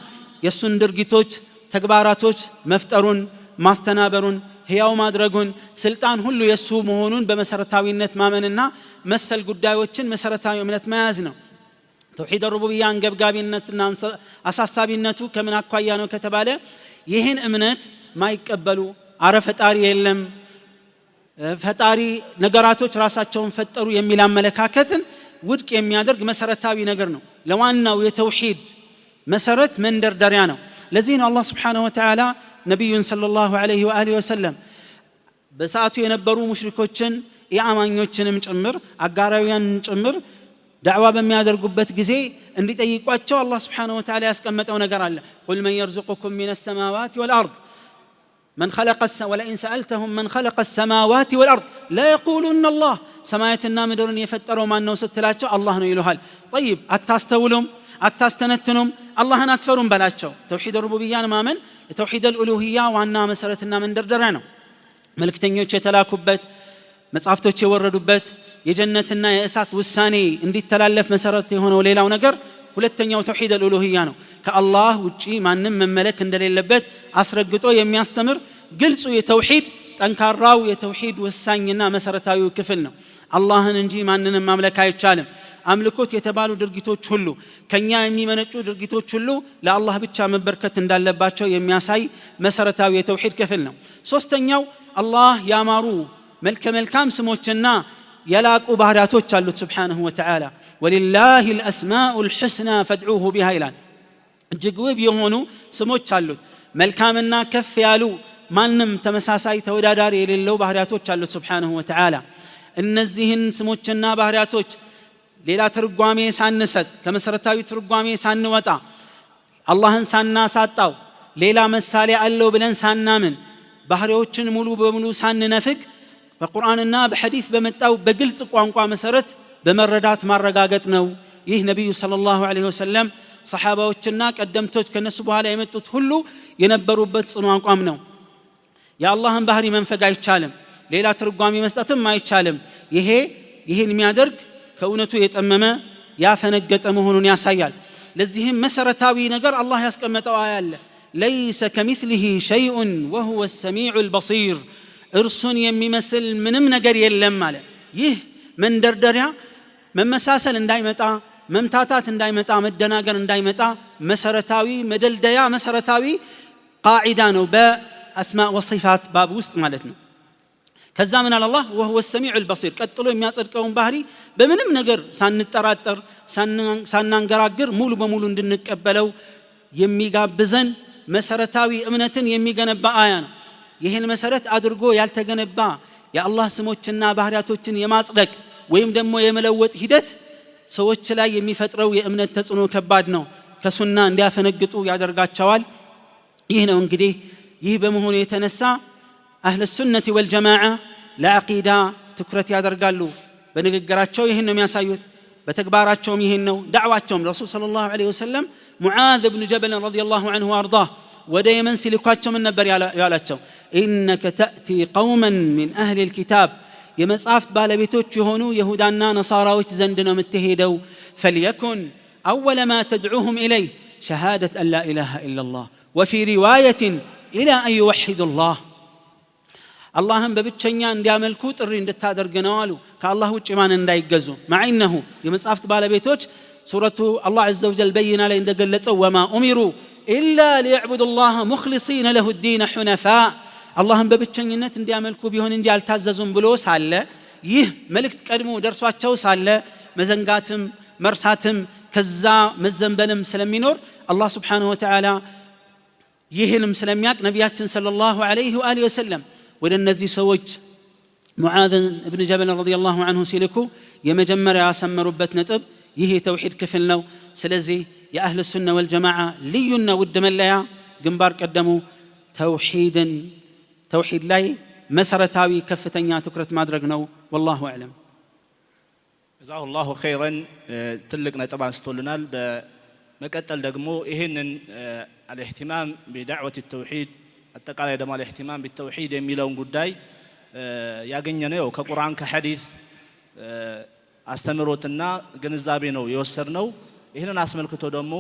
የሱን ድርጊቶች ተግባራቶች መፍጠሩን ማስተናበሩን ህያው ማድረጉን ስልጣን ሁሉ የሱ መሆኑን በመሰረታዊነት ማመንና መሰል ጉዳዮችን መሰረታዊ እምነት መያዝ ነው ተውሂድ الربوبيه አንገብጋቢነትና አሳሳቢነቱ ከምን አኳያ ነው ከተባለ ይህን እምነት ማይቀበሉ አረ ፈጣሪ የለም ፈጣሪ ነገራቶች ራሳቸውን ፈጠሩ የሚል አመለካከትን ውድቅ የሚያደርግ መሰረታዊ ነገር ነው ለዋናው የተውሂድ መሰረት መንደርደሪያ ነው ለዚህ ነው አላህ Subhanahu Wa Ta'ala ነብዩን ሰለላሁ ዐለይሂ ወአሊሂ ወሰለም በሰዓቱ የነበሩ ሙሽሪኮችን የአማኞችንም ጭምር አጋራውያን ጭምር ዳዕዋ በሚያደርጉበት ጊዜ እንዲጠይቋቸው አላህ Subhanahu Wa Ta'ala ያስቀመጠው ነገር አለ ቁል መን يرزقكم من السماوات والارض من خلق ولئن سألتهم من خلق السماوات والارض لا يقولون الله سمايتنا مدرن يفطروا ما ነው ስትላቸው አላህ ነው ይሉሃል طيب አታስተውሉም አታስተነትኑም አላህን አትፈሩም በላቸው ተውሂድ الربوبيه ማመን ተውሂድ الالوهيه ዋና መሰረትና መንደርደሪያ ነው መልእክተኞች የተላኩበት መጽሐፍቶች የወረዱበት የጀነትና የእሳት ውሳኔ እንዲተላለፍ መሰረት የሆነው ሌላው ነገር ሁለተኛው ተውሂድ الالوهيه ነው ከአላህ ውጪ ማንንም መመለክ እንደሌለበት አስረግጦ የሚያስተምር ግልጹ የተውሂድ ጠንካራው የተውሂድ ወሳኝና መሰረታዊ ክፍል ነው አላህን እንጂ ማንንም ማምለክ አይቻልም አምልኮት የተባሉ ድርጊቶች ሁሉ ከኛ የሚመነጩ ድርጊቶች ሁሉ ለአላህ ብቻ መበርከት እንዳለባቸው የሚያሳይ መሰረታዊ የተውሂድ ክፍል ነው ሶስተኛው አላህ ያማሩ መልካም ስሞችና የላቁ ባህሪያቶች አሉት Subhanahu Wa Ta'ala ወሊላሂ الاسماء الحسنى فادعوه بها ይላል እጅግ ውብ የሆኑ ስሞች አሉት መልካምና ከፍ ያሉ ማንም ተመሳሳይ ተወዳዳሪ የሌለው ባህሪያቶች አሉት Subhanahu Wa Ta'ala እነዚህን ስሞችና ባህሪያቶች ሌላ ትርጓሜ ሳንሰጥ ከመሰረታዊ ትርጓሜ ሳንወጣ አላህን ሳናሳጣው ሌላ ምሳሌ አለው ብለን ሳናምን ባህሪዎችን ሙሉ በሙሉ ሳንነፍቅ በቁርአንና በሐዲስ በመጣው በግልጽ ቋንቋ መሰረት በመረዳት ማረጋገጥ ነው ይህ ነብዩ ሰለላሁ ዐለይሂ ወሰለም ሰሃባዎችና ቀደምቶች ከነሱ በኋላ የመጡት ሁሉ የነበሩበት ጽኑ አቋም ነው የአላህን ባህሪ መንፈግ አይቻልም ሌላ ትርጓሜ መስጠትም አይቻልም ይሄን የሚያደርግ ከእውነቱ የጠመመ ያፈነገጠ መሆኑን ያሳያል ለዚህም መሰረታዊ ነገር አላህ ያስቀመጠው አያለ ليس كمثله شيء وهو السميع البصير እርሱን የሚመስል ምንም ነገር የለም ማለት ይህ መንደርደሪያ መመሳሰል እንዳይመጣ መምታታት እንዳይመጣ መደናገር እንዳይመጣ መሰረታዊ መደልደያ መሰረታዊ ቃዒዳ ነው በአስማእ ወሲፋት ባብ ውስጥ ማለት ነው ከዛ ምን አለ አላህ وهو السميع البصير ቀጥሎ የሚያጸድቀውን ባህሪ በምንም ነገር ሳንጠራጠር ሳናንገራግር ሙሉ በሙሉ እንድንቀበለው የሚጋብዘን መሰረታዊ እምነትን የሚገነባ አያ ነው ይሄን መሰረት አድርጎ ያልተገነባ የአላህ ስሞችና ባህሪያቶችን የማጽደቅ ወይም ደግሞ የመለወጥ ሂደት ሰዎች ላይ የሚፈጥረው የእምነት ተጽዕኖ ከባድ ነው ከሱና እንዲያፈነግጡ ያደርጋቸዋል። ይህ ነው እንግዲህ ይህ በመሆኑ የተነሳ አህለ ሱነቲ ወልጀማዓ ለዐቂዳ ትኩረት ያደርጋሉ። በንግግራቸው ይህን ነው የሚያሳዩት፣ በተግባራቸውም ይህን ነው። ዳዕዋቸውም ረሱል ሰለላሁ ዐለይሂ ወሰለም ሙዓዝ ብን ጀበል ረዲየላሁ ዐንሁ ወአርዳህ ወደ የመን ሲልኳቸው ምን ነበር ያላቸው? ኢነከ ተእቲ ቀውመን ሚን አህሊ ልኪታብ የመጽሐፍት ባለቤቶች የሆኑ የሁዳና ነሳራዎች ዘንድ ነው የምትሄደው። ፈልየኩን አወለ ማ ተድዑሁም ኢለይ ሸሃደት አን ላ ኢላሃ ኢላላህ ወፊ ሪዋየትን ኢላ አን ዩወሒዱ ላህ አላህን በብቸኛ እንዲያመልኩ ጥሪ እንድታደርግ ነው አሉ። ከአላህ ውጭ ማን እንዳይገዙ። ማዕነሁ የመጽሐፍት ባለቤቶች ሱረቱ አላህ ዐዘ ወጀል በይና ላይ እንደገለጸው ወማ ኡሚሩ ኢላ ሊየዕቡዱ ላህ ሙኽሊሲነ ለሁ ዲነ ሑነፋ አላህን በብቸኝነት እንዲያመልኩ ቢሆን እንጂ አልታዘዙም ብሎ ሳለ ይህ መልእክት ቀድሞ ደርሷቸው ሳለ መዘንጋትም መርሳትም ከዛ መዘንበልም ስለሚኖር አላህ ስብሓንሁ ወተዓላ ይህንም ስለሚያቅ ነቢያችን ሰለላሁ ዐለይሂ ወአሊሂ ወሰለም ወደ እነዚህ ሰዎች ሙዓዝ ብን ጀበል ረዲየላሁ ዐንሁ ሲልኩ የመጀመሪያ ያሰመሩበት ነጥብ ይህ የተውሒድ ክፍል ነው። ስለዚህ የአህል ሱና ወልጀማዓ ልዩና ውድ መለያ ግንባር ቀደሙ ተውሒድ ላይ መሰረታዊ ከፍተኛ ትኩረት ማድረግ ነው። ወላሁ አዕለም። ጀዛሁ ላሁ ኸይረን ትልቅ ነጥብ አንስቶልናል። በመቀጠል ደግሞ ይህንን አልእህቲማም ቢዳዕወት ተውሒድ አጠቃላይ ደግሞ አልእህቲማም ቢተውሒድ የሚለውን ጉዳይ ያገኘነው ከቁርአን ከሐዲስ አስተምሮትና ግንዛቤ ነው የወሰድነው። ይህንን አስመልክቶ ደግሞ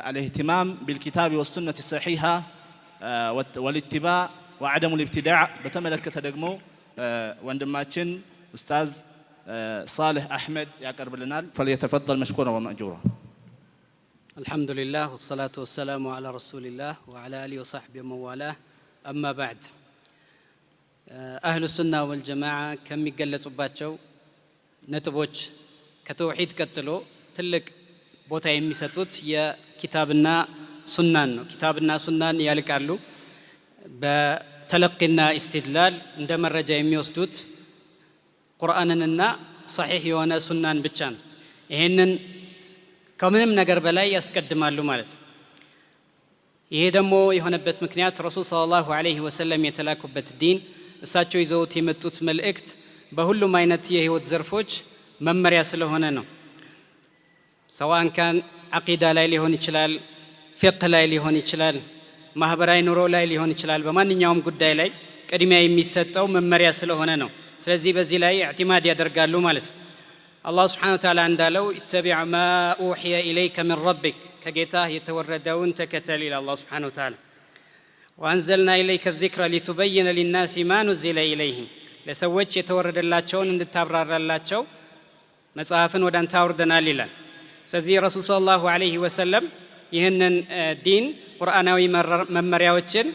አልእህቲማም ቢልኪታብ ወሱነቲ ሰሒሃ ወልኢትባዕ ወዐደሙ ልኢብቲዳዕ በተመለከተ ደግሞ ወንድማችን ኡስታዝ صالح أحمد يقربلنا فليتفضل مشكورا ومأجورا. الحمد لله والصلاة والسلام على رسول الله وعلى آله وصحبه ومن والاه. أما بعد أهل السنة والجماعة كم يقلصوباتشو ነጥቦች ከተውሂድ ቀጥሎ ትልቅ ቦታ የሚሰጡት የኪታብና ሱናን ነው። ኪታብና ሱናን ያልቃሉ። በተለቂና ኢስቲድላል እንደ መረጃ የሚወስዱት ቁርአንንና ሰሒህ የሆነ ሱናን ብቻ ነው። ይሄንን ከምንም ነገር በላይ ያስቀድማሉ ማለት ነው። ይሄ ደግሞ የሆነበት ምክንያት ረሱል ሰለላሁ ዐለይሂ ወሰለም የተላኩበት ዲን እሳቸው ይዘውት የመጡት መልእክት በሁሉም አይነት የህይወት ዘርፎች መመሪያ ስለሆነ ነው። ሰዋን ካን አቂዳ ላይ ሊሆን ይችላል፣ ፊቅህ ላይ ሊሆን ይችላል፣ ማህበራዊ ኑሮ ላይ ሊሆን ይችላል። በማንኛውም ጉዳይ ላይ ቅድሚያ የሚሰጠው መመሪያ ስለሆነ ነው። ስለዚህ በዚህ ላይ ኢዕቲማድ ያደርጋሉ ማለት ነው። አላህ ሱብሓነሁ ወተዓላ እንዳለው ኢተቢዕ ማ ኡሕየ ኢለይከ ሚን ረቢክ ከጌታህ የተወረደውን ተከተል ይላል አላህ ሱብሓነሁ ወተዓላ። ወአንዘልና ኢለይከ ዚክረ ሊቱበይነ ሊናሲ ማ ኑዚለ ኢለይሂም ለሰዎች የተወረደላቸውን እንድታብራራላቸው መጽሐፍን ወደ አንተ አውርደናል ይላል። ስለዚህ ረሱል ሰለላሁ ዐለይሂ ወሰለም ይህንን ዲን ቁርአናዊ መመሪያዎችን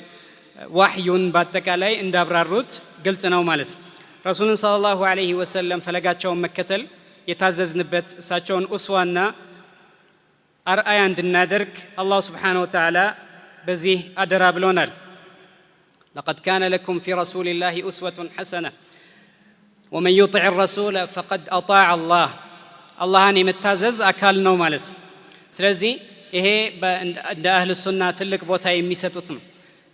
ዋህዩን በአጠቃላይ እንዳብራሩት ግልጽ ነው ማለት ነው። ረሱልን ሰለላሁ ዐለይሂ ወሰለም ፈለጋቸውን መከተል የታዘዝንበት እሳቸውን ኡስዋና አርአያ እንድናደርግ አላሁ ስብሓነሁ ወተዓላ በዚህ አደራ ብሎናል። لقد كان لكم في رسول الله أسوة حسنة ومن يطع الرسول فقد أطاع الله اللهን የመታዘዝ አካል ነው ማለት ነው። ስለዚህ ይሄ እንደ አህል ሱና ትልቅ ቦታ የሚሰጡት ነው።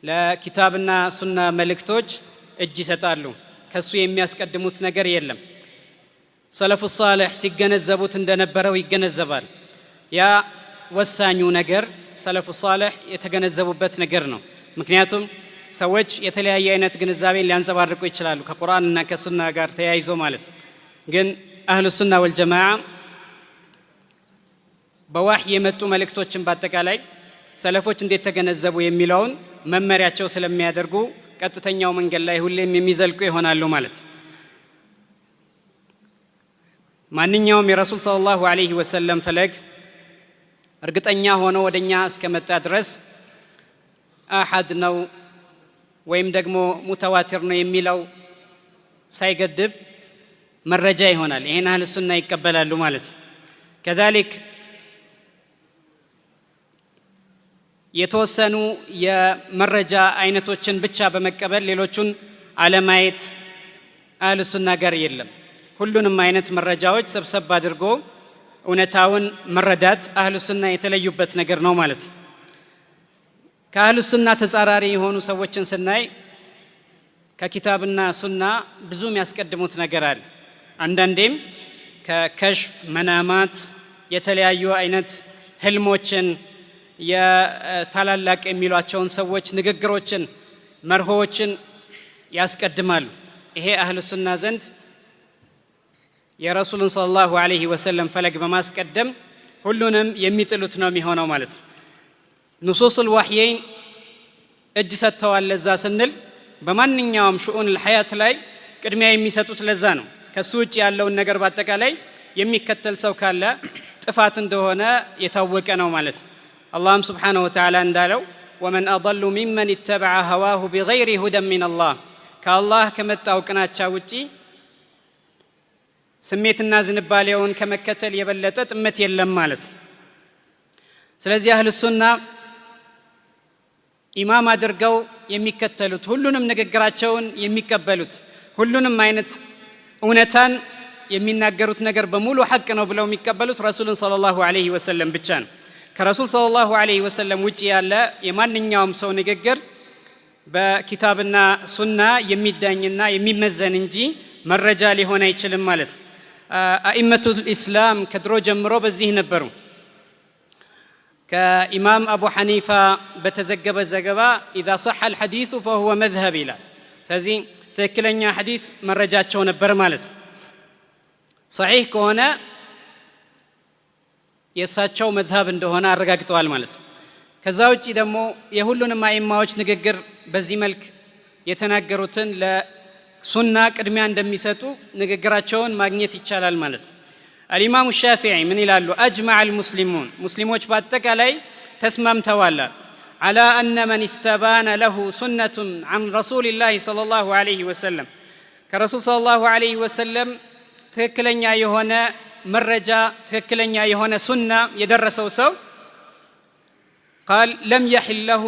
ለኪታብና ሱና መልእክቶች እጅ ይሰጣሉ። ከሱ የሚያስቀድሙት ነገር የለም። ሰለፉ ሷሊህ ሲገነዘቡት እንደነበረው ይገነዘባል። ያ ወሳኙ ነገር ሰለፉ ሷሊህ የተገነዘቡበት ነገር ነው። ምክንያቱም ሰዎች የተለያየ አይነት ግንዛቤን ሊያንጸባርቁ ይችላሉ ከቁርአንና ከሱና ጋር ተያይዞ ማለት ነው። ግን አህሉ ሱና ወልጀማዓ በዋህይ የመጡ መልእክቶችን በአጠቃላይ ሰለፎች እንዴት ተገነዘቡ የሚለውን መመሪያቸው ስለሚያደርጉ ቀጥተኛው መንገድ ላይ ሁሌም የሚዘልቁ ይሆናሉ ማለት ነው። ማንኛውም የረሱል ሰለላሁ ዐለይሂ ወሰለም ፈለግ እርግጠኛ ሆኖ ወደኛ እስከመጣ ድረስ አሐድ ነው ወይም ደግሞ ሙተዋቲር ነው የሚለው ሳይገድብ መረጃ ይሆናል። ይሄን አህል ሱና ይቀበላሉ ማለት ነው። ከዛሊክ የተወሰኑ የመረጃ አይነቶችን ብቻ በመቀበል ሌሎቹን አለማየት አህል ሱና ጋር የለም። ሁሉንም አይነት መረጃዎች ሰብሰብ አድርጎ እውነታውን መረዳት አህሉ ሱና የተለዩበት ነገር ነው ማለት ነው። ከአህሉ ሱና ተጻራሪ የሆኑ ሰዎችን ስናይ ከኪታብና ሱና ብዙ የሚያስቀድሙት ነገር አለ። አንዳንዴም ከከሽፍ መናማት የተለያዩ አይነት ህልሞችን የታላላቅ የሚሏቸውን ሰዎች ንግግሮችን መርሆዎችን ያስቀድማሉ። ይሄ አህሉ ሱና ዘንድ የረሱልን ሰለላሁ ዐለይሂ ወሰለም ፈለግ በማስቀደም ሁሉንም የሚጥሉት ነው የሚሆነው ማለት ነው። ንሱሱል ወህየይን እጅ ሰጥተዋል ለዛ ስንል በማንኛውም ሽኡን الحياة ላይ ቅድሚያ የሚሰጡት ለዛ ነው። ከሱ ውጭ ያለውን ነገር በአጠቃላይ የሚከተል ሰው ካለ ጥፋት እንደሆነ የታወቀ ነው ማለት ነው። አላህም ሱብሓነሁ ወተዓላ እንዳለው ወመን አضل ممن اتبع هواه بغير هدى من الله ከአላህ ከመጣው ቅናቻ ውጪ ስሜትና ዝንባሌውን ከመከተል የበለጠ ጥመት የለም ማለት ነው። ስለዚህ አህሉ ሱና ኢማም አድርገው የሚከተሉት ሁሉንም ንግግራቸውን የሚቀበሉት ሁሉንም አይነት እውነታን የሚናገሩት ነገር በሙሉ ሐቅ ነው ብለው የሚቀበሉት ረሱልን ሰለላሁ ዐለይሂ ወሰለም ብቻ ነው። ከረሱል ሰለላሁ ዐለይሂ ወሰለም ውጪ ያለ የማንኛውም ሰው ንግግር በኪታብና ሱና የሚዳኝና የሚመዘን እንጂ መረጃ ሊሆን አይችልም ማለት ነው። አኢመቱል ኢስላም ከድሮ ጀምሮ በዚህ ነበሩ። ከኢማም አቡ ሐኒፋ በተዘገበ ዘገባ إذا صح الحديث فهو مذهب ይላል። ስለዚህ ትክክለኛ ሐዲስ መረጃቸው ነበር ማለት ነው። صحيح ከሆነ የሳቸው መዝሀብ እንደሆነ አረጋግጠዋል ማለት ነው። ከዛ ውጪ ደግሞ የሁሉንም አኢማዎች ንግግር በዚህ መልክ የተናገሩትን ለሱና ቅድሚያ እንደሚሰጡ ንግግራቸውን ማግኘት ይቻላል ማለት ነው። الإمام الشافعي من ይላሉ أجمع المسلمون ሙስሊሞች በአጠቃላይ ተስማምተዋል على أن من استبان له سنة عن رسول الله صلى الله عليه وسلم كرسول صلى الله عليه وسلم ትክክለኛ የሆነ መረጃ ትክክለኛ የሆነ ሱና የደረሰው ሰው قال لم يحل له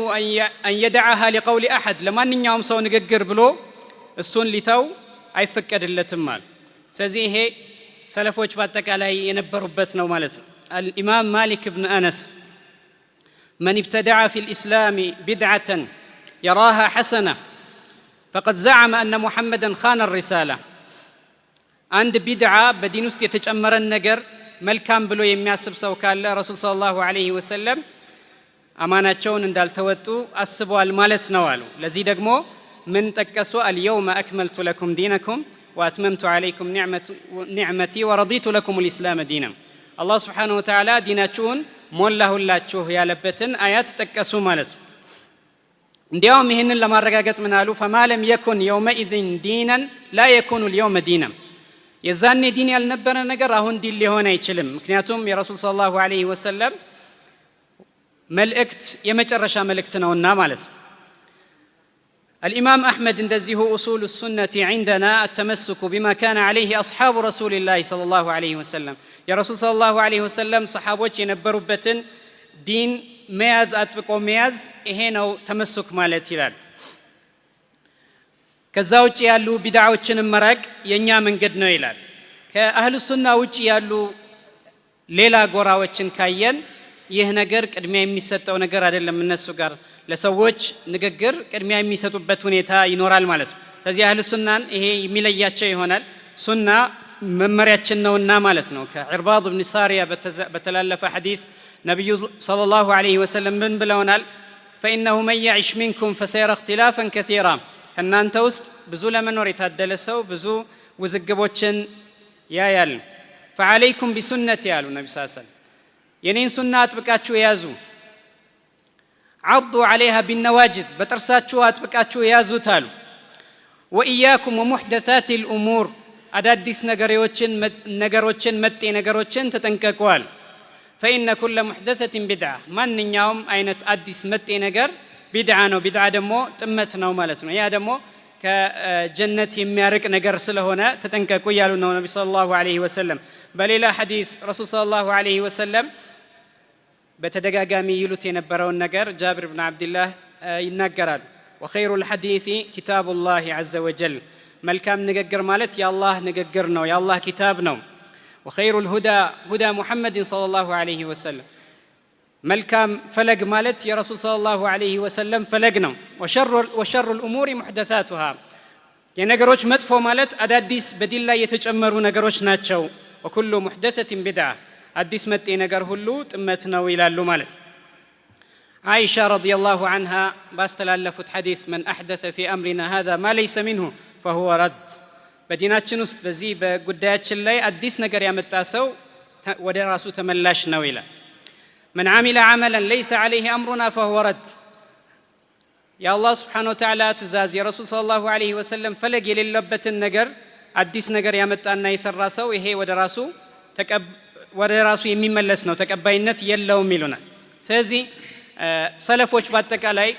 أن يدعها لقول أحد ለማንኛውም ሰው ንግግር ብሎ እሱን ሊተው አይፈቀድለትም ማለት። ስለዚህ ይሄ ሰለፎች በአጠቃላይ የነበሩበት ነው ማለት ነው። الإمام مالك بن أنس من ابتدع في الإسلام بدعة يراها حسنة فقد زعم أن محمدا خان الرسالة عند بدعة بدين ውስጥ የተጨመረን ነገር መልካም ብሎ የሚያስብ ሰው ካለ ረሱል ሰለላሁ ዐለይሂ ወሰለም አማናቸውን እንዳልተወጡ አስበዋል ማለት ነው አሉ። ለዚህ ደግሞ ምን ጠቀሱ? اليوم أكملت لكم دينكم وأتممت عليكم نعمتي ورضيت لكم الإسلام دينا الله سبحانه وتعالى ديناችሁን ሞላሁላችሁ ያለበትን አያት ጠቀሱ ማለት ነው። እንዲያውም ይህንን ለማረጋገጥ ምን አሉ? فما لم يكن يومئذ دينا لا يكون اليوم دينا የዛኔ ዲን ያልነበረ ነገር አሁን ዲን ሊሆን አይችልም። ምክንያቱም የረሱል ሰለላሁ ዐለይሂ ወሰለም መልእክት የመጨረሻ መልእክት ነውና ማለት ነው። الإمام أحمد እንደዚሁ أصول السنة عندنا التمسك بما كان عليه أصحاب رسول الله صلى الله عليه وسلم يا رسول صلى الله عليه وسلم صحابዎች የነበሩበትን ዲን መያዝ አጥብቆ መያዝ ይሄ ነው ተመስክ ማለት ይላል። ከዛ ውጪ ያሉ ቢድዓዎችን መራቅ የኛ መንገድ ነው ይላል። ከአህሉ ሱና ውጪ ያሉ ሌላ ጎራዎችን ካየን ይህ ነገር ቅድሚያ የሚሰጠው ነገር አይደለም። እነሱ ጋር ለሰዎች ንግግር ቅድሚያ የሚሰጡበት ሁኔታ ይኖራል ማለት ነው። ስለዚህ አህሉ ሱናን ይሄ የሚለያቸው ይሆናል። ሱና መመሪያችን ነውና ማለት ነው። ከዕርባድ ብን ሳሪያ በተላለፈ ሐዲስ ነብዩ ሰለላሁ ዐለይሂ ወሰለም ምን ብለውናል? فإنه من يعش منكم فسيرى اختلافا كثيرا ከናንተ ውስጥ ብዙ ለመኖር የታደለ ሰው ብዙ ውዝግቦችን ያያል። فعليكم بسنتي ያሉ ነብዩ ሰለላሁ ዐለይሂ ወሰለም የኔን ሱና አጥብቃችሁ ያዙ። عضوا عليها بالنواجذ በጥርሳችሁ አጥብቃችሁ ያዙት አሉ። وإياكم ومحدثات الأمور አዳዲስ ነገሮችን መጤ ነገሮችን ተጠንቀቁ አሉ። فإن كل محدثة بدعة ማንኛውም አይነት አዲስ መጤ ነገር ቢድዓ ነው። ቢድዓ ደግሞ ጥመት ነው ማለት ነው። ያ ደግሞ ከጀነት የሚያርቅ ነገር ስለሆነ ተጠንቀቁ እያሉ ነው ነብዩ ሰለላሁ ዐለይሂ ወሰለም። በሌላ ሐዲስ ረሱል ሰለላሁ ዐለይሂ ወሰለም በተደጋጋሚ ይሉት የነበረውን ነገር ጃብር ብን አብድላህ ይናገራሉ። وخير الحديث كتاب الله عز وجل መልካም ንግግር ማለት የአላህ ንግግር ነው፣ የአላህ ኪታብ ነው። وخير الهدى هدى محمد صلى الله عليه وسلم ملكام فلق مالت يا رسول صلى الله عليه وسلم فلقنا وشر الأمور محدثاتها يا نجروش مدفو مالت أداديس بديل لا يتجمروا نجروش ناتشو وكل محدثة بدعة أديس متي نجر هلو تمتنا ويلا مالت عائشة رضي الله عنها باستلالفت حديث من أحدث في أمرنا هذا ما ليس منه فهو رد بديناتشن ውስጥ በዚህ በጉዳያችን ላይ አዲስ ነገር ያመጣ ሰው ወደ ራሱ ተመላሽ ነው ይላል من عمل عملا ليس عليه أمرنا فهو رد يا الله سبحانه وتعالى ትእዛዝ የረሱል ሰለላሁ ዐለይሂ ወሰለም ፈለግ የሌለበትን ነገር አዲስ ነገር ያመጣና የሰራ ሰው ይሄ ወደ ራሱ የሚመለስ ነው ተቀባይነት የለውም ይሉናል ስለዚህ ሰለፎች በአጠቃላይ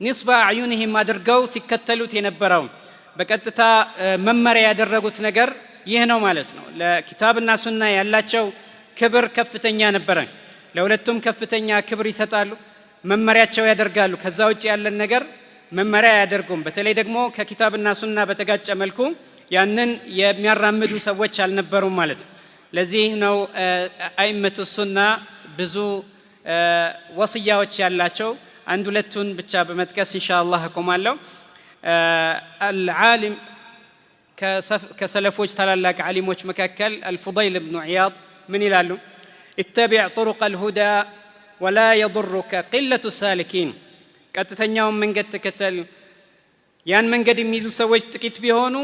ንስባ አዩንህም አድርገው ሲከተሉት የነበረው በቀጥታ መመሪያ ያደረጉት ነገር ይህ ነው ማለት ነው ለኪታብና ሱና ያላቸው ክብር ከፍተኛ ነበረ ለሁለቱም ከፍተኛ ክብር ይሰጣሉ መመሪያቸው ያደርጋሉ ከዛ ውጪ ያለን ነገር መመሪያ ያደርጉም በተለይ ደግሞ ከኪታብና ሱና በተጋጨ መልኩ ያንን የሚያራምዱ ሰዎች አልነበሩም ማለት ለዚህ ነው አይመቱ ሱና ብዙ ወስያዎች ያላቸው አንድ ሁለቱን ብቻ በመጥቀስ ኢንሻአላህ አቆማለሁ العالم كسلفوج تلالاك عليموش مكاكل الفضيل بن عياض من يلالو اتبع طرق الهدى ولا يضرك قلة السالكين كتتنياهم من قد تكتل يان من قد يميزو سويج تكيت بيهونو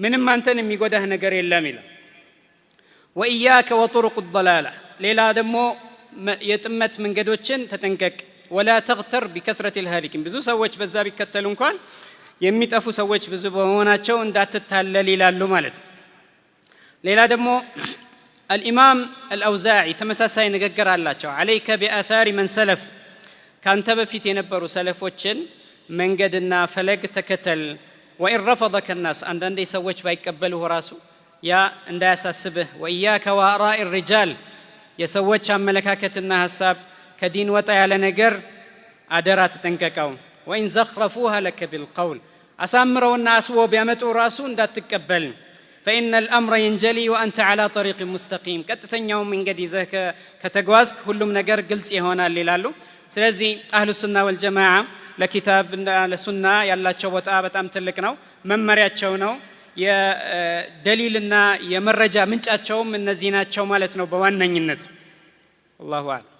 من ما انتن يميقوده نقر اللاملا وإياك وطرق الضلالة ليلا دمو يتمت من قدوتشن تتنكك ولا تغتر بكثرة الهالكين بزو سويج بزا بيكتلون كوان يميتافو سويج بزو بموناتشو اندات تتهلل ليلالو مالت ليلا دمو الإمام الأوزاعي تمساساي نققر اللاتشو عليك بآثار من سلف كان تبفيت ينبرو سلفوتشن من قدنا فلق تكتل وإن رفضك الناس عندن دي سويج بايكبلوه راسو يا اندا يساسبه وإياك وآراء الرجال يسويج ملكاكتنا هساب كدين وطا على نجر أدرات تنككاو وإن زخرفوها لك بالقول أسامروا الناس وبيامتوا راسو اندا تكبل فإن الأمر ينجلي وأنت على طريق مستقيم كتتنياو من قد يزهك كتقوازك كلهم نجر قلسي هنا اللي لالو سلازي أهل السنة والجماعة لكتاب لسنة يلا تشوت آبت أمتلكناو ممريات شوناو يا دليلنا يا مرجع من تشوم من نزينات شو مالتنا بوانا النت الله أعلم